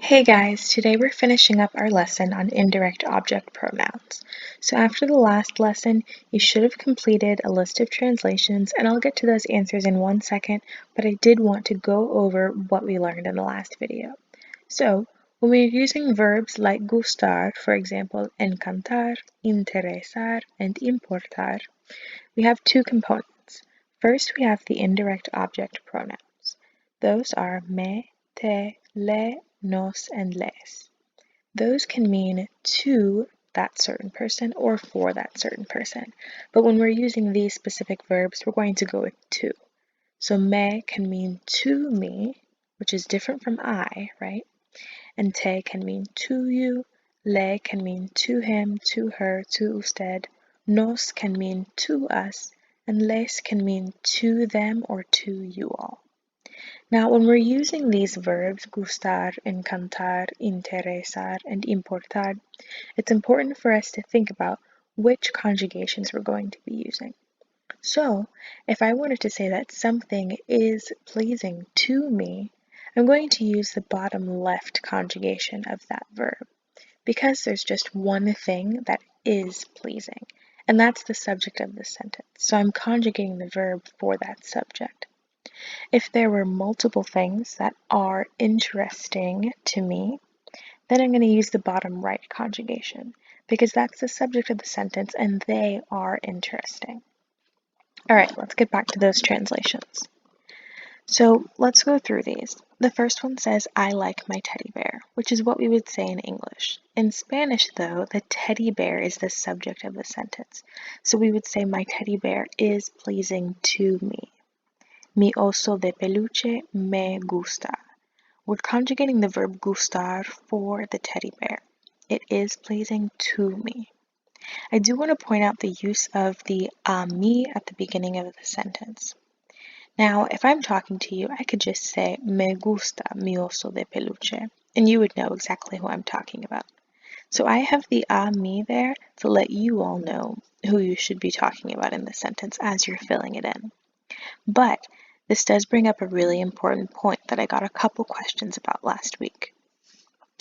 Hey guys, today we're finishing up our lesson on indirect object pronouns. So after the last lesson, you should have completed a list of translations, and I'll get to those answers in 1 second, but I did want to go over what we learned in the last video. So when we're using verbs like gustar, for example, encantar, interesar, and importar, we have two components. First, we have the indirect object pronouns. Those are me, te, le, nos, and les. Those can mean to that certain person or for that certain person. But when we're using these specific verbs, we're going to go with to. So me can mean to me, which is different from I, right? And te can mean to you, le can mean to him, to her, to usted, nos can mean to us, and les can mean to them or to you all. Now, when we're using these verbs, gustar, encantar, interesar, and importar, it's important for us to think about which conjugations we're going to be using. So, if I wanted to say that something is pleasing to me, I'm going to use the bottom left conjugation of that verb, because there's just one thing that is pleasing, and that's the subject of the sentence. So I'm conjugating the verb for that subject. If there were multiple things that are interesting to me, then I'm going to use the bottom right conjugation, because that's the subject of the sentence and they are interesting. All right, let's get back to those translations. So let's go through these. The first one says, I like my teddy bear, which is what we would say in English. In Spanish, though, the teddy bear is the subject of the sentence. So we would say, my teddy bear is pleasing to me. Mi oso de peluche me gusta. We're conjugating the verb gustar for the teddy bear. It is pleasing to me. I do want to point out the use of the a mí at the beginning of the sentence. Now, if I'm talking to you, I could just say, me gusta mi oso de peluche, and you would know exactly who I'm talking about. So I have the a mí there to let you all know who you should be talking about in the sentence as you're filling it in. But this does bring up a really important point that I got a couple questions about last week.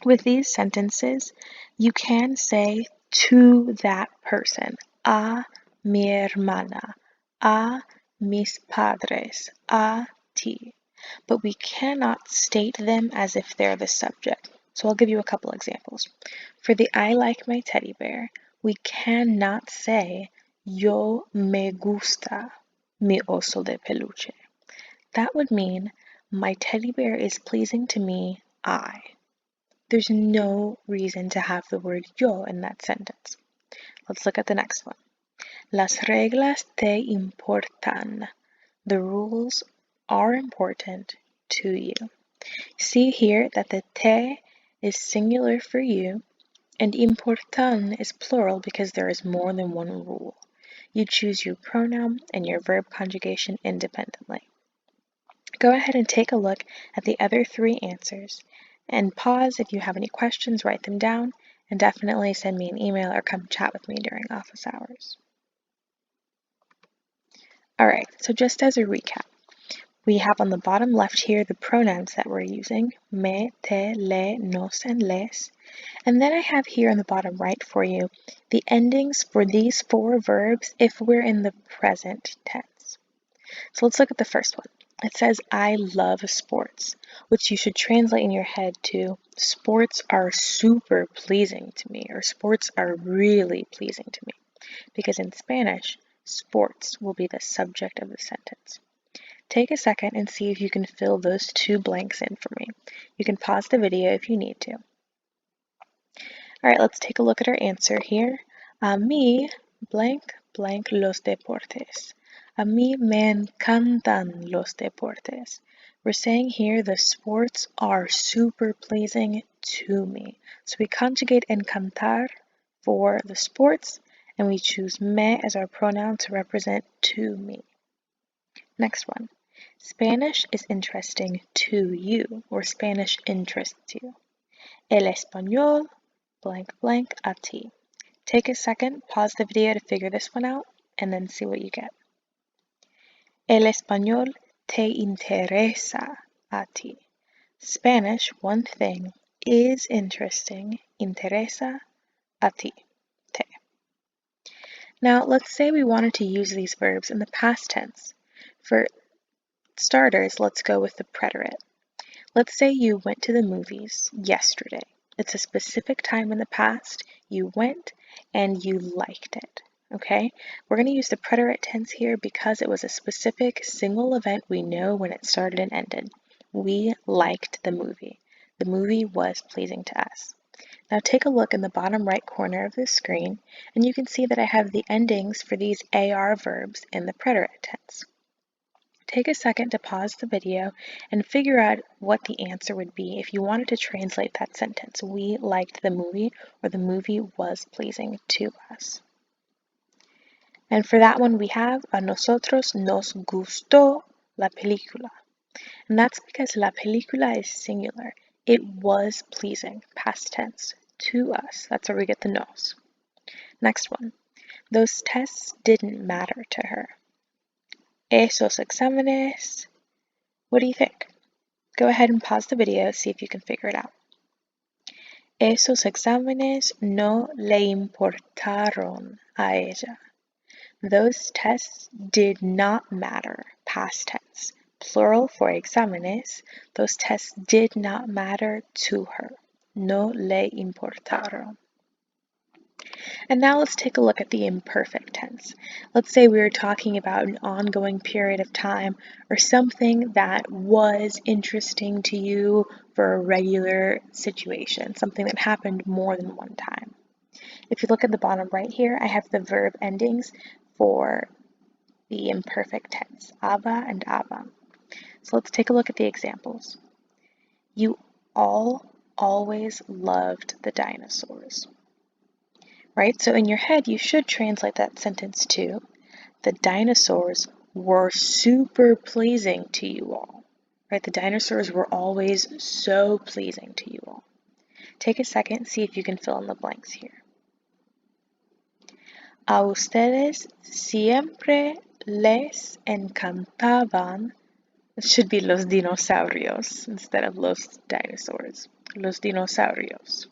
With these sentences, you can say to that person, a mi hermana, a mis padres, a ti, but we cannot state them as if they're the subject. So I'll give you a couple examples. For the I like my teddy bear, we cannot say yo me gusta mi oso de peluche. That would mean my teddy bear is pleasing to me, I. There's no reason to have the word yo in that sentence. Let's look at the next one. Las reglas te importan. The rules are important to you. See here that the te is singular for you and importan is plural because there is more than one rule. You choose your pronoun and your verb conjugation independently. Go ahead and take a look at the other three answers and pause if you have any questions, write them down, and definitely send me an email or come chat with me during office hours. Alright, so just as a recap, we have on the bottom left here the pronouns that we're using, me, te, le, nos, and les. And then I have here on the bottom right for you the endings for these four verbs if we're in the present tense. So let's look at the first one. It says, I love sports, which you should translate in your head to, sports are super pleasing to me, or sports are really pleasing to me. Because in Spanish, sports will be the subject of the sentence. Take a second and see if you can fill those two blanks in for me. You can pause the video if you need to. All right, let's take a look at our answer here. A mí, blank, blank, los deportes. A mí me encantan los deportes. We're saying here the sports are super pleasing to me. So we conjugate encantar for the sports, and we choose me as our pronoun to represent to me. Next one. Spanish is interesting to you, or Spanish interests you. El español, blank, blank, a ti. Take a second, pause the video to figure this one out, and then see what you get. El español te interesa a ti. Spanish, one thing, is interesting, interesa a ti, te. Now, let's say we wanted to use these verbs in the past tense. For starters, let's go with the preterite. Let's say you went to the movies yesterday. It's a specific time in the past. You went and you liked it. Okay? We're going to use the preterite tense here because it was a specific single event we know when it started and ended. We liked the movie. The movie was pleasing to us. Now take a look in the bottom right corner of the screen and you can see that I have the endings for these AR verbs in the preterite tense. Take a second to pause the video and figure out what the answer would be if you wanted to translate that sentence. We liked the movie, or the movie was pleasing to us. And for that one we have a nosotros nos gustó la película. And that's because la película is singular. It was pleasing, past tense, to us. That's where we get the nos. Next one. Those tests didn't matter to her. Esos exámenes. What do you think? Go ahead and pause the video, see if you can figure it out. Esos exámenes no le importaron a ella. Those tests did not matter, past tense. Plural for exámenes, those tests did not matter to her. No le importaron. And now let's take a look at the imperfect tense. Let's say we were talking about an ongoing period of time or something that was interesting to you for a regular situation, something that happened more than one time. If you look at the bottom right here, I have the verb endings for the imperfect tense, aba and aba. So let's take a look at the examples. You all always loved the dinosaurs. Right? So in your head, you should translate that sentence to, the dinosaurs were super pleasing to you all. Right? The dinosaurs were always so pleasing to you all. Take a second, see if you can fill in the blanks here. A ustedes siempre les encantaban. It should be los dinosaurios instead of los dinosaurs. Los dinosaurios.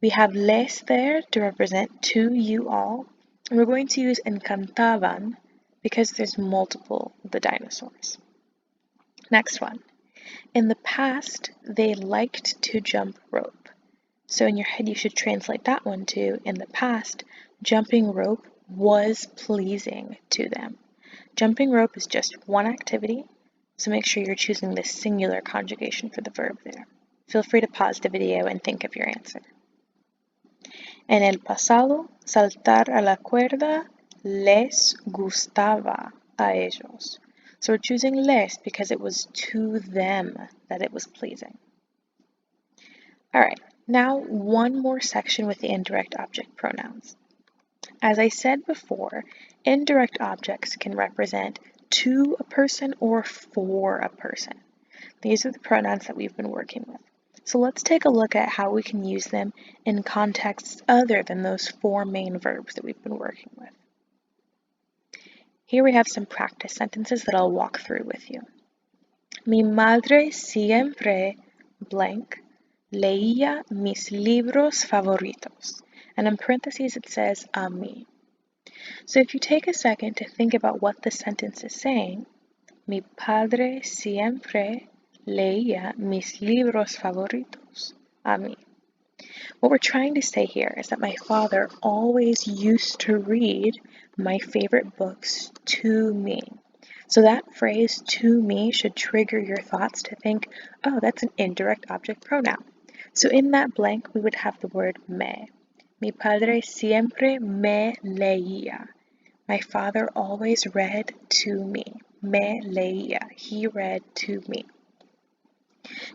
We have les there to represent to you all, and we're going to use encantaban because there's multiple of the dinosaurs. Next one. In the past, they liked to jump rope. So in your head, you should translate that one to, in the past, jumping rope was pleasing to them. Jumping rope is just one activity, so make sure you're choosing the singular conjugation for the verb there. Feel free to pause the video and think of your answer. En el pasado, saltar a la cuerda les gustaba a ellos. So we're choosing les because it was to them that it was pleasing. All right, now one more section with the indirect object pronouns. As I said before, indirect objects can represent to a person or for a person. These are the pronouns that we've been working with. So let's take a look at how we can use them in contexts other than those four main verbs that we've been working with. Here we have some practice sentences that I'll walk through with you. Mi madre siempre blank leía mis libros favoritos. And in parentheses it says a mí. So if you take a second to think about what the sentence is saying, mi padre siempre leía mis libros favoritos a mí. What we're trying to say here is that my father always used to read my favorite books to me. So that phrase to me should trigger your thoughts to think, oh, that's an indirect object pronoun. So in that blank, we would have the word me. Mi padre siempre me leía. My father always read to me. Me leía. He read to me.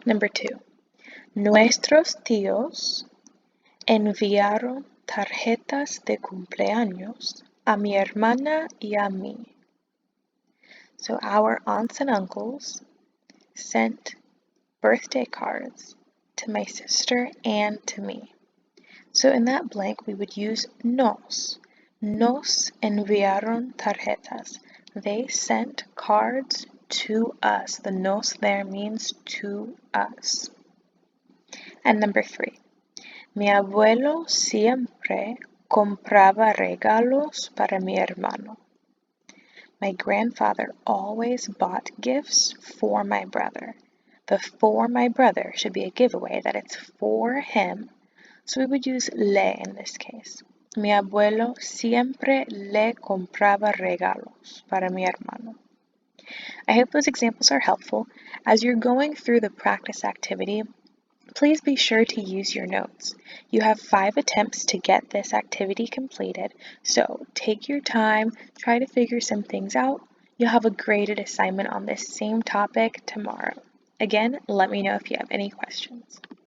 Number 2. Nuestros tíos enviaron tarjetas de cumpleaños a mi hermana y a mí. So our aunts and uncles sent birthday cards to my sister and to me. So in that blank we would use nos. Nos enviaron tarjetas. They sent cards to us. The nos there means to us. And number 3, mi abuelo siempre compraba regalos para mi hermano. My grandfather always bought gifts for my brother. The for my brother should be a giveaway that it's for him, so we would use le in this case. Mi abuelo siempre le compraba regalos para mi hermano. I hope those examples are helpful. As you're going through the practice activity, please be sure to use your notes. You have 5 attempts to get this activity completed, so take your time, try to figure some things out. You'll have a graded assignment on this same topic tomorrow. Again, let me know if you have any questions.